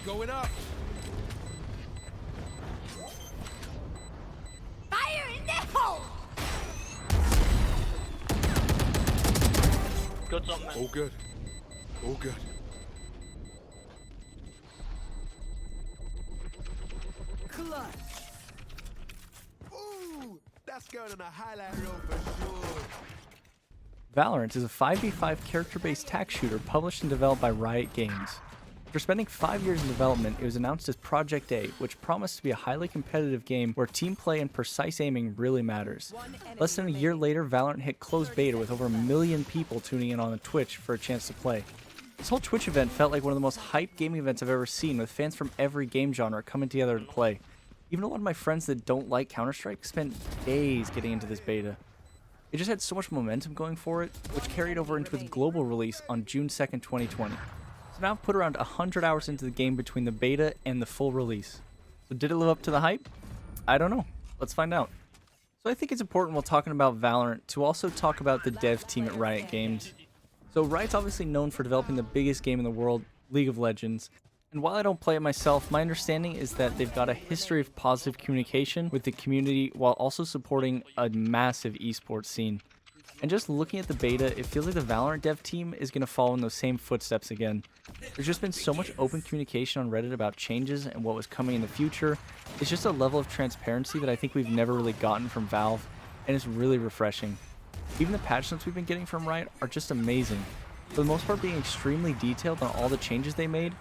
Going up. Fire in the hole! Good something, man. All good. All good. Clutch. Ooh, that's going on a highlight reel for sure. Valorant is a 5v5 character-based tac-shooter published and developed by Riot Games. After spending 5 years in development, it was announced as Project A, which promised to be a highly competitive game where team play and precise aiming really matters. Less than a year later, Valorant hit closed beta with over 1 million people tuning in on Twitch for a chance to play. This whole Twitch event felt like one of the most hyped gaming events I've ever seen, with fans from every game genre coming together to play. Even a lot of my friends that don't like Counter-Strike spent days getting into this beta. It just had so much momentum going for it, which carried over into its global release on June 2nd, 2020. So now I've put around 100 hours into the game between the beta and the full release. So did it live up to the hype? I don't know. Let's find out. So I think it's important while talking about Valorant to also talk about the dev team at Riot Games. So Riot's obviously known for developing the biggest game in the world, League of Legends. And while I don't play it myself, my understanding is that they've got a history of positive communication with the community while also supporting a massive esports scene. And just looking at the beta, it feels like the Valorant dev team is going to follow in those same footsteps again. There's just been so much open communication on Reddit about changes and what was coming in the future. It's just a level of transparency that I think we've never really gotten from Valve, and it's really refreshing. Even the patch notes we've been getting from Riot are just amazing, for the most part being extremely detailed on all the changes they made.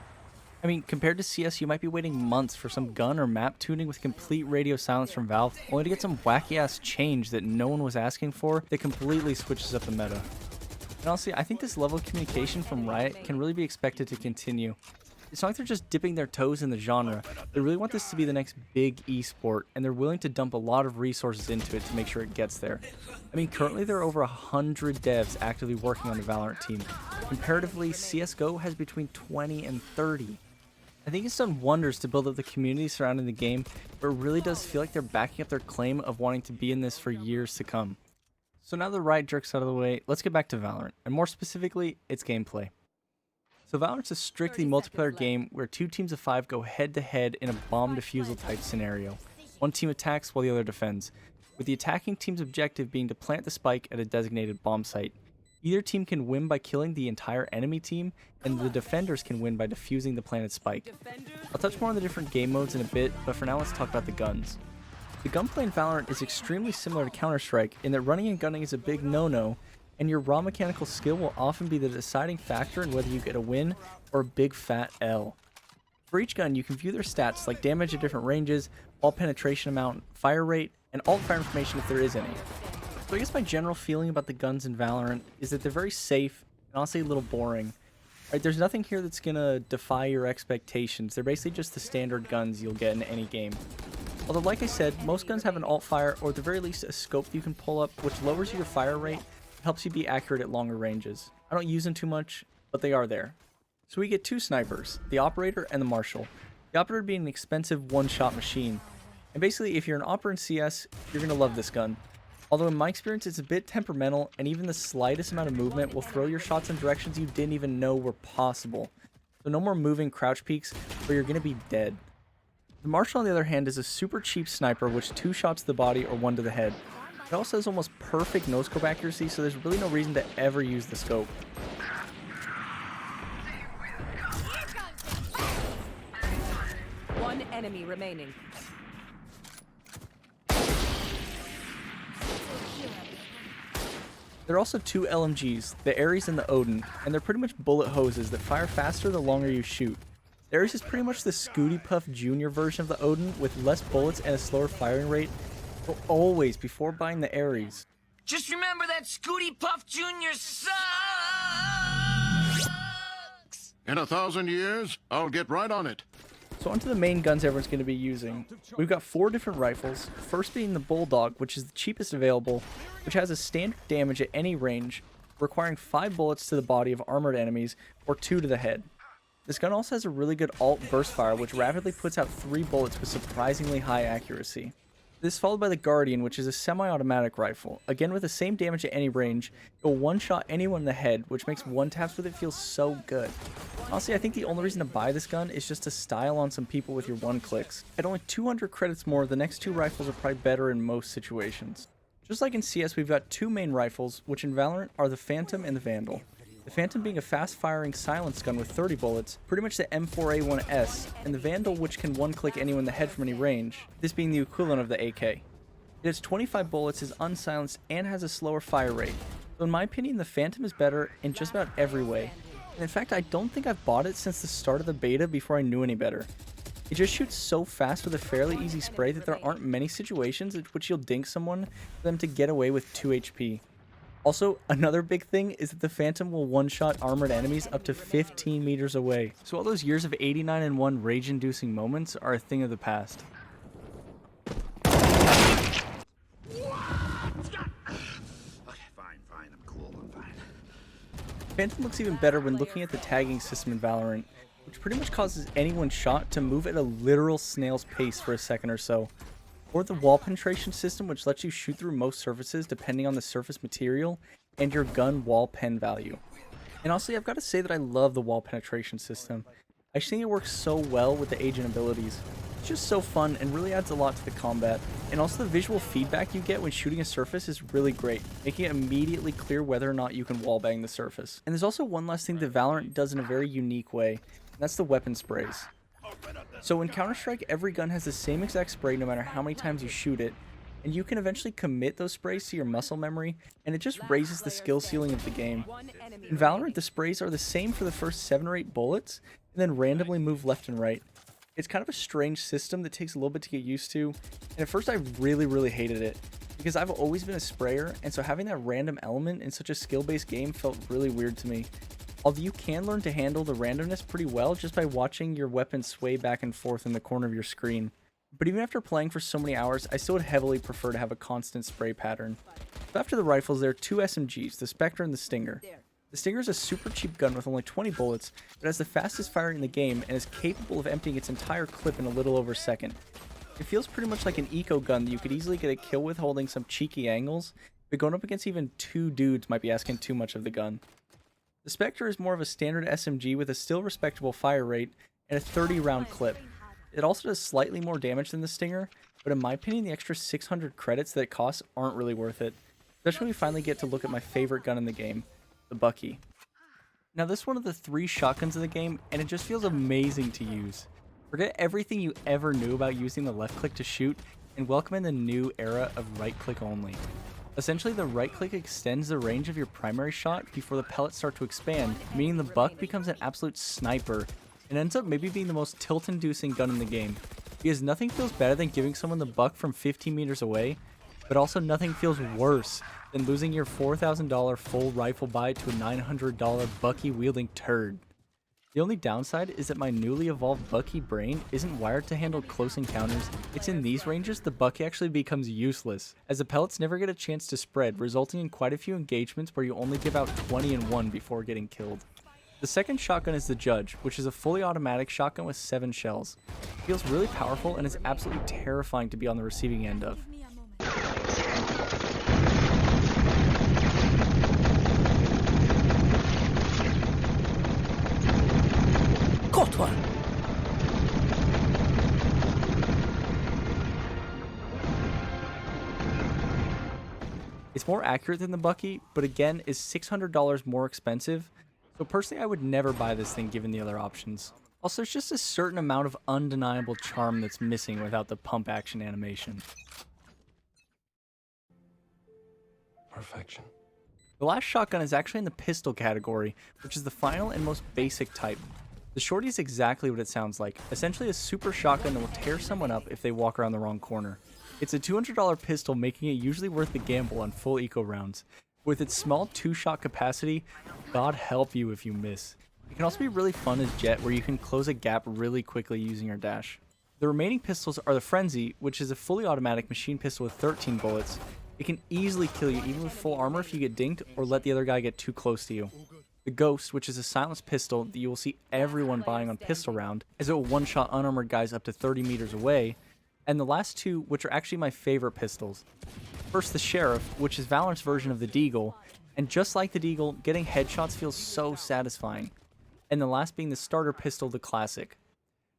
I mean, compared to CS, you might be waiting months for some gun or map tuning with complete radio silence from Valve, only to get some wacky-ass change that no one was asking for that completely switches up the meta. And honestly, I think this level of communication from Riot can really be expected to continue. It's not like they're just dipping their toes in the genre. They really want this to be the next big esport, and they're willing to dump a lot of resources into it to make sure it gets there. I mean, currently there are over 100 devs actively working on the Valorant team. Comparatively, CSGO has between 20 and 30. I think it's done wonders to build up the community surrounding the game, but it really does feel like they're backing up their claim of wanting to be in this for years to come. So now the Riot jerks out of the way, let's get back to Valorant, and more specifically, its gameplay. So Valorant's a strictly multiplayer game where 2 teams of 5 go head to head in a bomb defusal type scenario. One team attacks while the other defends, with the attacking team's objective being to plant the spike at a designated bomb site. Either team can win by killing the entire enemy team, and the defenders can win by defusing the planted spike. I'll touch more on the different game modes in a bit, but for now let's talk about the guns. The gunplay in Valorant is extremely similar to Counter-Strike in that running and gunning is a big no-no, and your raw mechanical skill will often be the deciding factor in whether you get a win or a big fat L. For each gun, you can view their stats like damage at different ranges, ball penetration amount, fire rate, and alt fire information if there is any. So I guess my general feeling about the guns in Valorant is that they're very safe and honestly a little boring. Right, there's nothing here that's gonna defy your expectations. They're basically just the standard guns you'll get in any game. Although like I said, most guns have an alt fire or at the very least a scope you can pull up which lowers your fire rate and helps you be accurate at longer ranges. I don't use them too much, but they are there. So we get 2 snipers, the operator and the marshal. The operator being an expensive one-shot machine. And basically if you're an operator in CS, you're gonna love this gun. Although in my experience it's a bit temperamental, and even the slightest amount of movement will throw your shots in directions you didn't even know were possible. So no more moving crouch peeks, or you're going to be dead. The Marshal on the other hand is a super cheap sniper which 2 shots to the body or 1 to the head. It also has almost perfect no-scope accuracy, so there's really no reason to ever use the scope. One enemy remaining. There are also 2 LMGs, the Ares and the Odin, and they're pretty much bullet hoses that fire faster the longer you shoot. The Ares is pretty much the Scooty Puff Jr. version of the Odin with less bullets and a slower firing rate, but always before buying the Ares. Just remember that Scooty Puff Jr. sucks! In 1,000 years, I'll get right on it. So onto the main guns everyone's going to be using. We've got 4 different rifles, first being the Bulldog, which is the cheapest available, which has a standard damage at any range, requiring 5 bullets to the body of armored enemies, or 2 to the head. This gun also has a really good alt burst fire, which rapidly puts out 3 bullets with surprisingly high accuracy. This is followed by the Guardian, which is a semi-automatic rifle. Again, with the same damage at any range, it will one-shot anyone in the head, which makes one-taps with it feel so good. Honestly, I think the only reason to buy this gun is just to style on some people with your one clicks. At only 200 credits more, the next two rifles are probably better in most situations. Just like in CS, we've got two main rifles, which in Valorant are the Phantom and the Vandal. The Phantom being a fast-firing silence gun with 30 bullets, pretty much the M4A1S, and the Vandal which can one-click anyone in the head from any range, this being the equivalent of the AK. It has 25 bullets, is unsilenced, and has a slower fire rate. So in my opinion, the Phantom is better in just about every way. And in fact, I don't think I've bought it since the start of the beta before I knew any better. It just shoots so fast with a fairly easy spray that there aren't many situations in which you'll dink someone for them to get away with 2 HP. Also, another big thing is that the Phantom will one-shot armored enemies up to 15 meters away. So all those years of 89-1 rage-inducing moments are a thing of the past. Phantom looks even better when looking at the tagging system in Valorant, which pretty much causes any one shot to move at a literal snail's pace for a second or so. Or the wall penetration system, which lets you shoot through most surfaces depending on the surface material and your gun wall pen value. And honestly, I've got to say that I love the wall penetration system. I just think it works so well with the agent abilities. It's just so fun and really adds a lot to the combat. And also the visual feedback you get when shooting a surface is really great, making it immediately clear whether or not you can wallbang the surface. And there's also one last thing that Valorant does in a very unique way, and that's the weapon sprays. So in Counter-Strike, every gun has the same exact spray no matter how many times you shoot it, and you can eventually commit those sprays to your muscle memory, and it just raises the skill ceiling of the game. In Valorant, the sprays are the same for the first 7 or 8 bullets, and then randomly move left and right. It's kind of a strange system that takes a little bit to get used to, and at first I really hated it, because I've always been a sprayer, and so having that random element in such a skill-based game felt really weird to me. Although you can learn to handle the randomness pretty well just by watching your weapon sway back and forth in the corner of your screen. But even after playing for so many hours, I still would heavily prefer to have a constant spray pattern. So after the rifles, there are 2 SMGs, the Spectre and the Stinger. The Stinger is a super cheap gun with only 20 bullets, but has the fastest firing in the game and is capable of emptying its entire clip in a little over a second. It feels pretty much like an eco gun that you could easily get a kill with holding some cheeky angles, but going up against even 2 dudes might be asking too much of the gun. The Spectre is more of a standard SMG with a still respectable fire rate and a 30-round clip. It also does slightly more damage than the Stinger, but in my opinion the extra 600 credits that it costs aren't really worth it, especially when we finally get to look at my favorite gun in the game, the Bucky. Now this is one of the 3 shotguns in the game, and it just feels amazing to use. Forget everything you ever knew about using the left click to shoot, and welcome in the new era of right click only. Essentially, the right click extends the range of your primary shot before the pellets start to expand, meaning the Buck becomes an absolute sniper, and ends up maybe being the most tilt-inducing gun in the game. Because nothing feels better than giving someone the Buck from 15 meters away, but also nothing feels worse than losing your $4,000 full rifle buy to a $900 Bucky-wielding turd. The only downside is that my newly evolved Bucky brain isn't wired to handle close encounters. It's in these ranges the Bucky actually becomes useless, as the pellets never get a chance to spread, resulting in quite a few engagements where you only give out 20 and 1 before getting killed. The second shotgun is the Judge, which is a fully automatic shotgun with 7 shells. It feels really powerful and is absolutely terrifying to be on the receiving end of. Caught one! It's more accurate than the Bucky, but again is $600 more expensive, so personally I would never buy this thing given the other options. Also, there's just a certain amount of undeniable charm that's missing without the pump action animation. Perfection. The last shotgun is actually in the pistol category, which is the final and most basic type. The Shorty is exactly what it sounds like, essentially a super shotgun that will tear someone up if they walk around the wrong corner. It's a $200 pistol, making it usually worth the gamble on full eco rounds. With its small 2-shot capacity, God help you if you miss. It can also be really fun as Jet, where you can close a gap really quickly using your dash. The remaining pistols are the Frenzy, which is a fully automatic machine pistol with 13 bullets. It can easily kill you even with full armor if you get dinked or let the other guy get too close to you. The Ghost, which is a silenced pistol that you will see everyone buying on Pistol Round, as it will one-shot unarmored guys up to 30 meters away, and the last 2, which are actually my favorite pistols. First, the Sheriff, which is Valorant's version of the Deagle, and just like the Deagle, getting headshots feels so satisfying. and the last being the starter pistol, the Classic.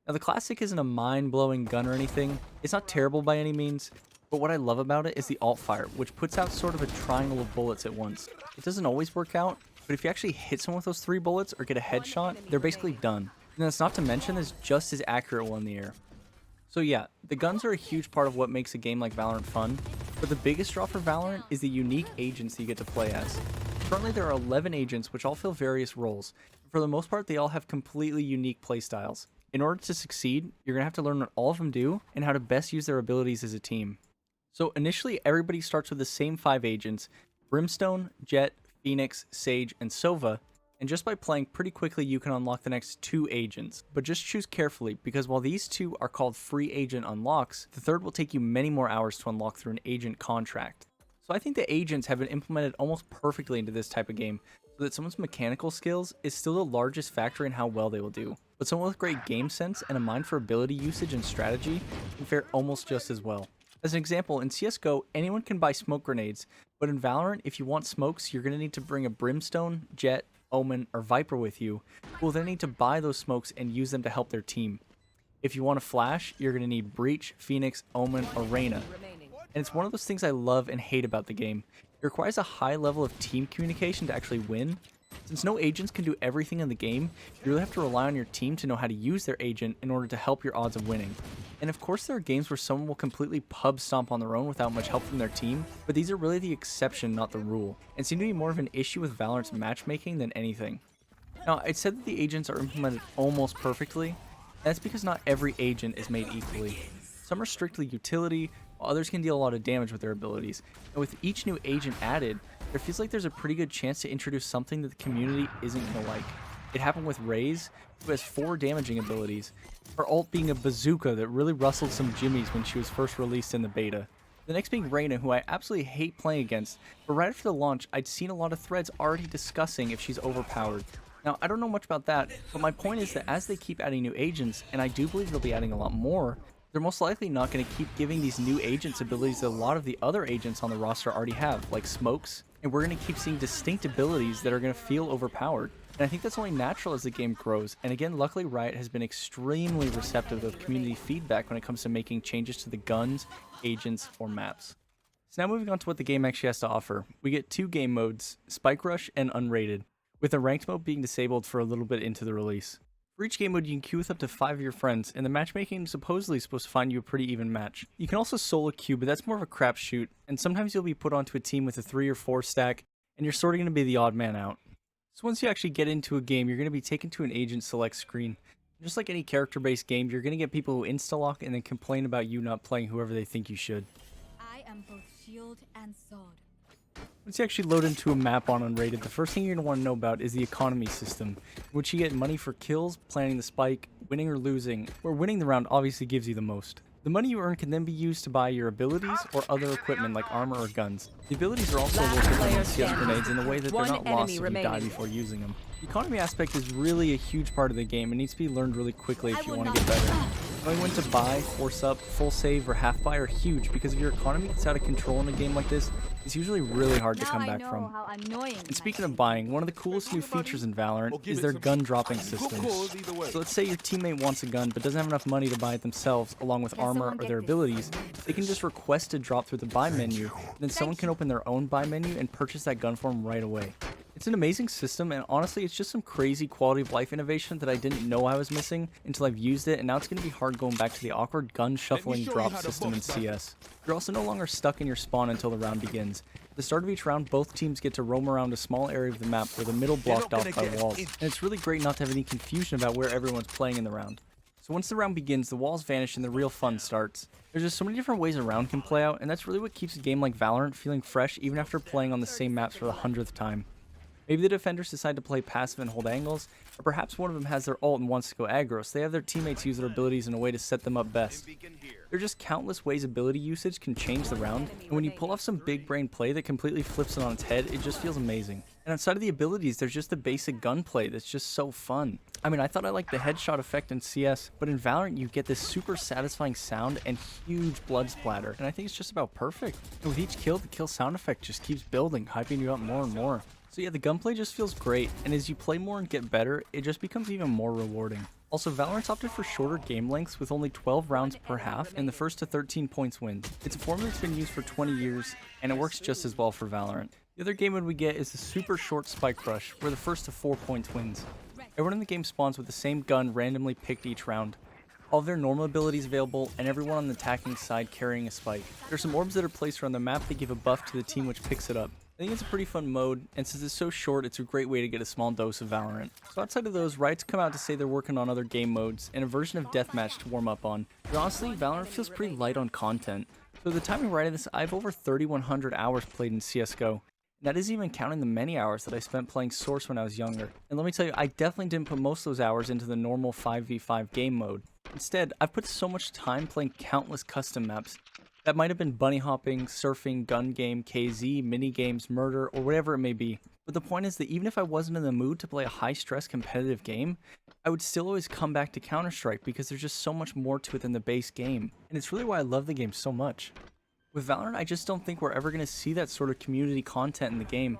Now the Classic isn't a mind-blowing gun or anything, it's not terrible by any means, but what I love about it is the alt-fire, which puts out sort of a triangle of bullets at once. It doesn't always work out, but if you actually hit someone with those 3 bullets or get a headshot, they're basically done. And that's not to mention there's just as accurate one in the air. So yeah, the guns are a huge part of what makes a game like Valorant fun, but the biggest draw for Valorant is the unique agents you get to play as. Currently there are 11 agents which all fill various roles. For the most part, they all have completely unique playstyles. In order to succeed, you're going to have to learn what all of them do and how to best use their abilities as a team. So initially, everybody starts with the same 5 agents: Brimstone, Jett, Phoenix, Sage, and Sova, and just by playing pretty quickly you can unlock the next 2 agents. But just choose carefully, because while these 2 are called free agent unlocks, the third will take you many more hours to unlock through an agent contract. So I think the agents have been implemented almost perfectly into this type of game, so that someone's mechanical skills is still the largest factor in how well they will do. But someone with great game sense and a mind for ability usage and strategy can fare almost just as well. As an example, in CSGO, anyone can buy smoke grenades, but in Valorant, if you want smokes, you're going to need to bring a Brimstone, Jett, Omen, or Viper with you, who will then need to buy those smokes and use them to help their team. If you want to flash, you're going to need Breach, Phoenix, Omen, or Reyna. And it's one of those things I love and hate about the game. It requires a high level of team communication to actually win. Since no agents can do everything in the game, you really have to rely on your team to know how to use their agent in order to help your odds of winning. And of course there are games where someone will completely pub stomp on their own without much help from their team, but these are really the exception, not the rule, and seem to be more of an issue with Valorant's matchmaking than anything. Now, I said that the agents are implemented almost perfectly, and that's because not every agent is made equally. Some are strictly utility, while others can deal a lot of damage with their abilities, and with each new agent added, there feels like there's a pretty good chance to introduce something that the community isn't going to like. It happened with Raze, who has 4 damaging abilities, her ult being a bazooka that really rustled some jimmies when she was first released in the beta. The next being Reyna, who I absolutely hate playing against, but right after the launch, I'd seen a lot of threads already discussing if she's overpowered. Now, I don't know much about that, but my point is that as they keep adding new agents, and I do believe they'll be adding a lot more, they're most likely not going to keep giving these new agents abilities that a lot of the other agents on the roster already have, like smokes, and we're going to keep seeing distinct abilities that are going to feel overpowered. And I think that's only natural as the game grows, and again, luckily Riot has been extremely receptive of community feedback when it comes to making changes to the guns, agents, or maps. So now moving on to what the game actually has to offer. We get 2 game modes, Spike Rush and Unrated, with the ranked mode being disabled for a little bit into the release. For each game mode, you can queue with up to 5 of your friends, and the matchmaking is supposedly supposed to find you a pretty even match. You can also solo queue, but that's more of a crapshoot, and sometimes you'll be put onto a team with a 3 or 4 stack, and you're sort of going to be the odd man out. So once you actually get into a game, you're going to be taken to an agent select screen. Just like any character-based game, you're going to get people who insta-lock and then complain about you not playing whoever they think you should. I am both shield and sword. Once you actually load into a map on Unrated, the first thing you're going to want to know about is the economy system, in which you get money for kills, planting the spike, winning or losing, where winning the round obviously gives you the most. The money you earn can then be used to buy your abilities or other equipment like armor or guns. The abilities are also worth than CS grenades in the way that they're not lost if you die before using them. The economy aspect is really a huge part of the game and needs to be learned really quickly if you want to get better. Knowing when to buy, force up, full save, or half buy are huge because if your economy gets out of control in a game like this, it's usually really hard to come back from. And speaking of buying, one of the coolest new features in Valorant is their gun dropping system. So let's say your teammate wants a gun but doesn't have enough money to buy it themselves along with armor or their abilities, they can just request to drop through the buy menu, and then someone can open their own buy menu and purchase that gun for them right away. It's an amazing system, and honestly, it's just some crazy quality of life innovation that I didn't know I was missing until I've used it, and now it's going to be hard going back to the awkward gun shuffling drop system in CS. You're also no longer stuck in your spawn until the round begins. At the start of each round, both teams get to roam around a small area of the map where the middle blocked off by walls, and it's really great not to have any confusion about where everyone's playing in the round. So once the round begins, the walls vanish and the real fun starts. There's just so many different ways a round can play out, and that's really what keeps a game like Valorant feeling fresh even after playing on the same maps for the 100th time. Maybe the defenders decide to play passive and hold angles, or perhaps one of them has their ult and wants to go aggro, so they have their teammates use their abilities in a way to set them up best. There are just countless ways ability usage can change the round, and when you pull off some big brain play that completely flips it on its head, it just feels amazing. And outside of the abilities, there's just the basic gunplay that's just so fun. I mean, I thought I liked the headshot effect in CS, but in Valorant you get this super satisfying sound and huge blood splatter, and I think it's just about perfect. And with each kill, the kill sound effect just keeps building, hyping you up more and more. So yeah, the gunplay just feels great, and as you play more and get better, it just becomes even more rewarding. Also, Valorant's opted for shorter game lengths with only 12 rounds per half, and the first to 13 points wins. It's a formula that's been used for 20 years, and it works just as well for Valorant. The other game mode we get is the super short spike rush, where the first to 4 points wins. Everyone in the game spawns with the same gun randomly picked each round. All of their normal abilities available, and everyone on the attacking side carrying a spike. There's some orbs that are placed around the map that give a buff to the team which picks it up. I think it's a pretty fun mode, and since it's so short, it's a great way to get a small dose of Valorant. So outside of those, Riot's come out to say they're working on other game modes, and a version of Deathmatch to warm up on. But honestly, Valorant feels pretty light on content. So at the time of writing this, I have over 3,100 hours played in CSGO. That isn't even counting the many hours that I spent playing Source when I was younger. And let me tell you, I definitely didn't put most of those hours into the normal 5v5 game mode. Instead, I've put so much time playing countless custom maps. That might have been bunny hopping, surfing, gun game, KZ, mini games, murder, or whatever it may be. But the point is that even if I wasn't in the mood to play a high-stress competitive game, I would still always come back to Counter-Strike because there's just so much more to it than the base game. And it's really why I love the game so much. With Valorant, I just don't think we're ever going to see that sort of community content in the game.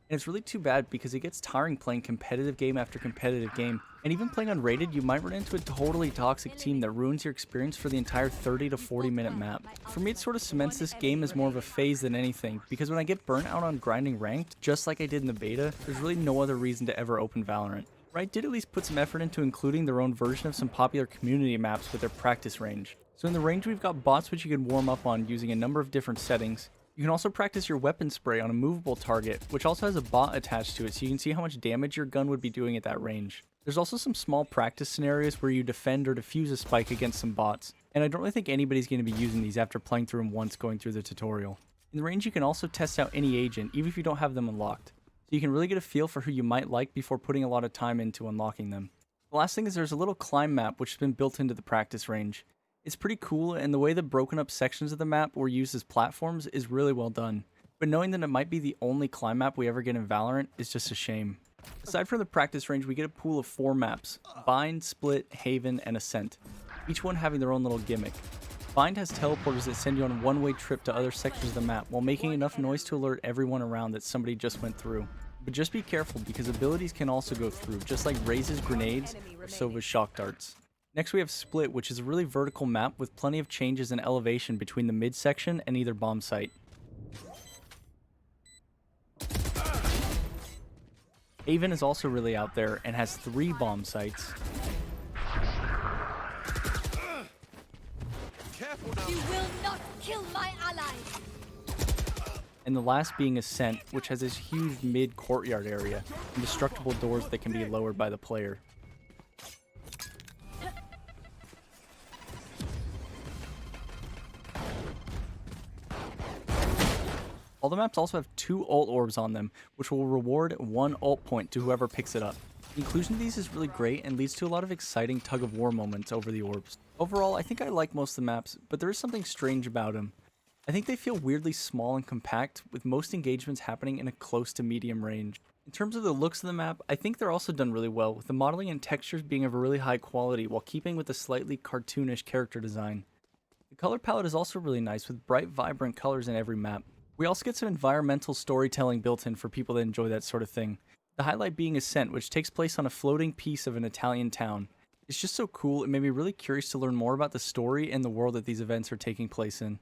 And it's really too bad because it gets tiring playing competitive game after competitive game. And even playing unrated, you might run into a totally toxic team that ruins your experience for the entire 30 to 40 minute map. For me, it sort of cements this game as more of a phase than anything, because when I get burnt out on grinding ranked, just like I did in the beta, there's really no other reason to ever open Valorant. Riot did at least put some effort into including their own version of some popular community maps with their practice range. So in the range, we've got bots which you can warm up on using a number of different settings. You can also practice your weapon spray on a movable target, which also has a bot attached to it, so you can see how much damage your gun would be doing at that range. There's also some small practice scenarios where you defend or defuse a spike against some bots, and I don't really think anybody's going to be using these after playing through them once going through the tutorial. In the range, you can also test out any agent, even if you don't have them unlocked, so you can really get a feel for who you might like before putting a lot of time into unlocking them. The last thing is there's a little climb map which has been built into the practice range. It's pretty cool, and the way the broken up sections of the map were used as platforms is really well done. But knowing that it might be the only climb map we ever get in Valorant is just a shame. Aside from the practice range, we get a pool of 4 maps: Bind, Split, Haven, and Ascent, each one having their own little gimmick. Bind has teleporters that send you on a one-way trip to other sections of the map while making enough noise to alert everyone around that somebody just went through. But just be careful because abilities can also go through, just like Raze's grenades or Sova's shock darts. Next we have Split, which is a really vertical map with plenty of changes in elevation between the midsection and either bomb site. Haven is also really out there and has 3 bomb sites. You will not kill my ally. And the last being Ascent, which has this huge mid-courtyard area and destructible doors that can be lowered by the player. All the maps also have 2 ult orbs on them, which will reward 1 ult point to whoever picks it up. The inclusion of these is really great and leads to a lot of exciting tug-of-war moments over the orbs. Overall, I think I like most of the maps, but there is something strange about them. I think they feel weirdly small and compact, with most engagements happening in a close to medium range. In terms of the looks of the map, I think they're also done really well, with the modeling and textures being of a really high quality while keeping with the slightly cartoonish character design. The color palette is also really nice, with bright, vibrant colors in every map. We also get some environmental storytelling built in for people that enjoy that sort of thing. The highlight being Ascent, which takes place on a floating piece of an Italian town. It's just so cool, it made me really curious to learn more about the story and the world that these events are taking place in.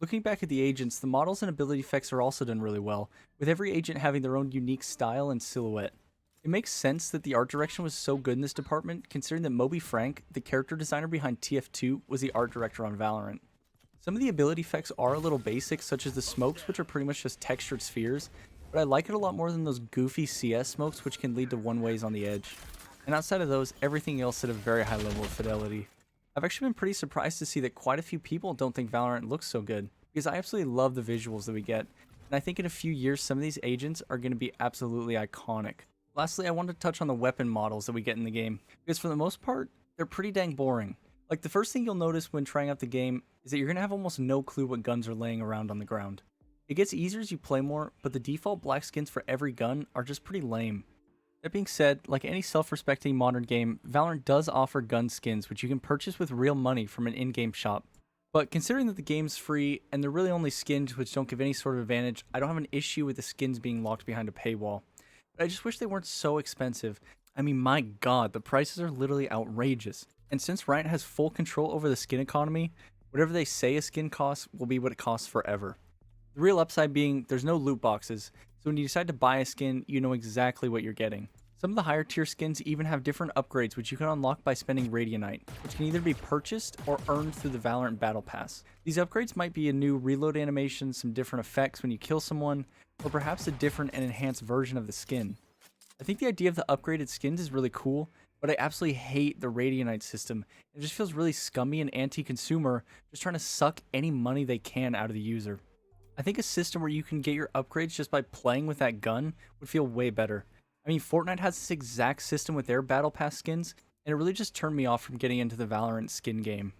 Looking back at the agents, the models and ability effects are also done really well, with every agent having their own unique style and silhouette. It makes sense that the art direction was so good in this department, considering that Moby Frank, the character designer behind TF2, was the art director on Valorant. Some of the ability effects are a little basic, such as the smokes, which are pretty much just textured spheres, but I like it a lot more than those goofy CS smokes, which can lead to one-ways on the edge. And outside of those, everything else at a very high level of fidelity. I've actually been pretty surprised to see that quite a few people don't think Valorant looks so good, because I absolutely love the visuals that we get, and I think in a few years some of these agents are going to be absolutely iconic. Lastly, I wanted to touch on the weapon models that we get in the game, because for the most part, they're pretty dang boring. Like, the first thing you'll notice when trying out the game is that you're going to have almost no clue what guns are laying around on the ground. It gets easier as you play more, but the default black skins for every gun are just pretty lame. That being said, like any self-respecting modern game, Valorant does offer gun skins which you can purchase with real money from an in-game shop. But considering that the game's free, and they're really only skins which don't give any sort of advantage, I don't have an issue with the skins being locked behind a paywall. But I just wish they weren't so expensive. I mean, my god, the prices are literally outrageous. And since Riot has full control over the skin economy, whatever they say a skin costs will be what it costs forever. The real upside being there's no loot boxes, so when you decide to buy a skin, you know exactly what you're getting. Some of the higher tier skins even have different upgrades which you can unlock by spending Radianite, which can either be purchased or earned through the Valorant Battle Pass. These upgrades might be a new reload animation, some different effects when you kill someone, or perhaps a different and enhanced version of the skin. I think the idea of the upgraded skins is really cool, but I absolutely hate the Radianite system. It just feels really scummy and anti-consumer, just trying to suck any money they can out of the user. I think a system where you can get your upgrades just by playing with that gun would feel way better. I mean, Fortnite has this exact system with their Battle Pass skins, and it really just turned me off from getting into the Valorant skin game.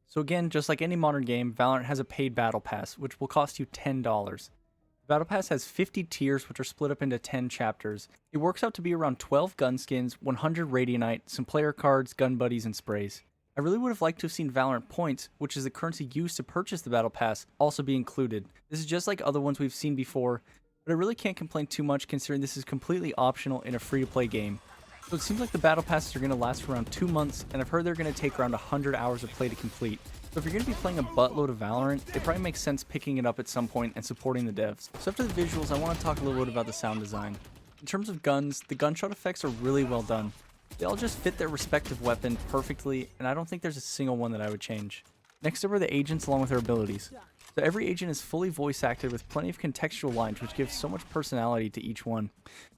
So again, just like any modern game, Valorant has a paid Battle Pass, which will cost you $10. The Battle Pass has 50 tiers, which are split up into 10 chapters. It works out to be around 12 gun skins, 100 Radianite, some player cards, gun buddies, and sprays. I really would have liked to have seen Valorant points, which is the currency used to purchase the Battle Pass, also be included. This is just like other ones we've seen before, but I really can't complain too much considering this is completely optional in a free-to-play game. So it seems like the Battle Passes are going to last for around 2 months, and I've heard they're going to take around 100 hours of play to complete. So if you're going to be playing a buttload of Valorant, it probably makes sense picking it up at some point and supporting the devs. So after the visuals, I want to talk a little bit about the sound design. In terms of guns, the gunshot effects are really well done. They all just fit their respective weapon perfectly, and I don't think there's a single one that I would change. Next up are the agents along with their abilities. So every agent is fully voice acted with plenty of contextual lines which gives so much personality to each one.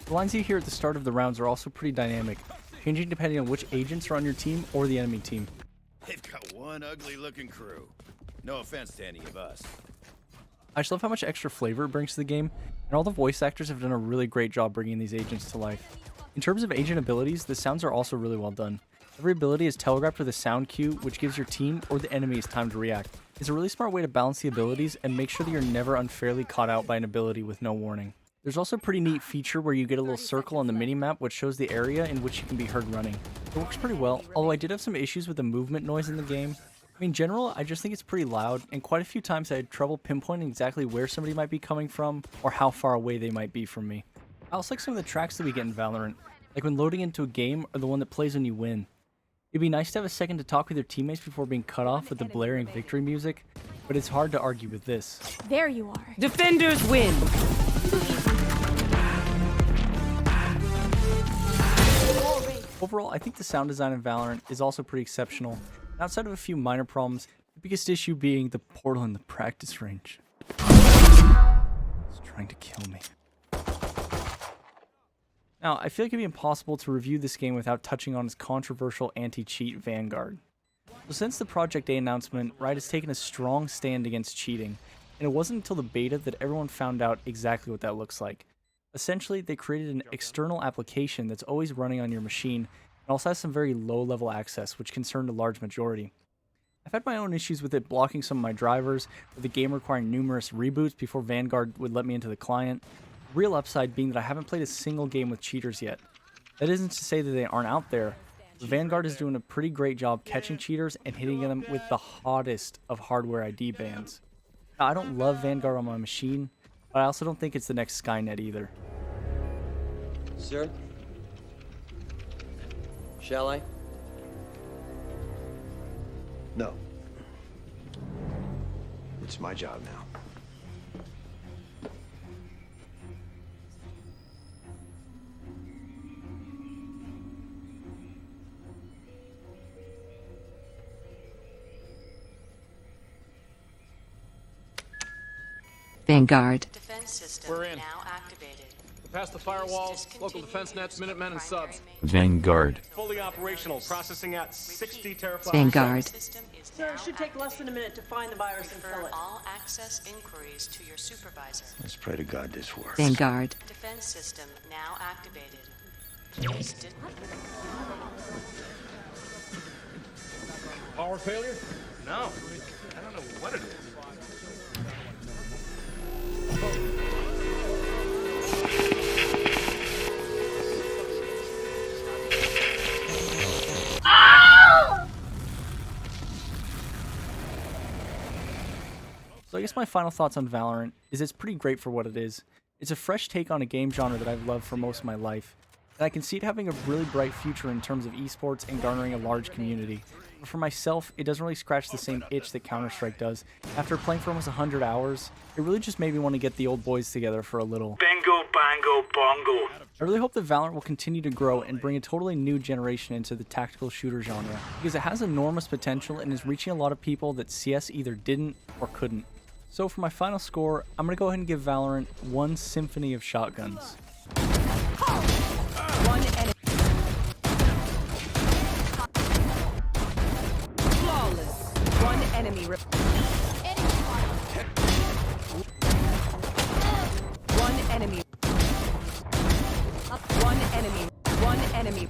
The lines you hear at the start of the rounds are also pretty dynamic, changing depending on which agents are on your team or the enemy team. They've got one ugly looking crew. No offense to any of us. I just love how much extra flavor it brings to the game, and all the voice actors have done a really great job bringing these agents to life. In terms of agent abilities, the sounds are also really well done. Every ability is telegraphed with a sound cue, which gives your team or the enemies time to react. It's a really smart way to balance the abilities and make sure that you're never unfairly caught out by an ability with no warning. There's also a pretty neat feature where you get a little circle on the minimap which shows the area in which you can be heard running. It works pretty well, although I did have some issues with the movement noise in the game. I mean, in general, I just think it's pretty loud, and quite a few times I had trouble pinpointing exactly where somebody might be coming from or how far away they might be from me. I also like some of the tracks that we get in Valorant, like when loading into a game or the one that plays when you win. It'd be nice to have a second to talk with your teammates before being cut off with the blaring victory music, but it's hard to argue with this. There you are. Defenders win. Overall, I think the sound design in Valorant is also pretty exceptional. Outside of a few minor problems, the biggest issue being the portal in the practice range. It's trying to kill me. Now, I feel like it'd be impossible to review this game without touching on its controversial anti-cheat Vanguard. So since the Project A announcement, Riot has taken a strong stand against cheating, and it wasn't until the beta that everyone found out exactly what that looks like. Essentially, they created an external application that's always running on your machine, and also has some very low-level access, which concerned a large majority. I've had my own issues with it blocking some of my drivers, with the game requiring numerous reboots before Vanguard would let me into the client. The real upside being that I haven't played a single game with cheaters yet. That isn't to say that they aren't out there, but Vanguard is doing a pretty great job catching cheaters and hitting them with the hottest of hardware ID bans. Now, I don't love Vanguard on my machine, but I also don't think it's the next Skynet either. Sir? Shall I? No. It's my job now. Vanguard. Defense system We're in. now activated. Past the firewalls, local defense nets, Minutemen, and subs. Vanguard. Fully operational, processing at 60 teraflops. Vanguard. System is Sir, now it should take less than a minute to find the virus and Refer kill it. all access inquiries to your supervisor. Let's pray to God this works. Vanguard. Defense system now activated. Power failure? No. I don't know what it is. So I guess my final thoughts on Valorant is it's pretty great for what it is. It's a fresh take on a game genre that I've loved for most of my life, and I can see it having a really bright future in terms of esports and garnering a large community. But for myself, it doesn't really scratch the same itch that Counter-Strike does. After playing for almost 100 hours, it really just made me want to get the old boys together for a little. Bingo, bango, bongo. I really hope that Valorant will continue to grow and bring a totally new generation into the tactical shooter genre, because it has enormous potential and is reaching a lot of people that CS either didn't or couldn't. So for my final score, I'm going to go ahead and give Valorant one symphony of shotguns. One enemy. Flawless. One enemy. One enemy. One enemy. One enemy.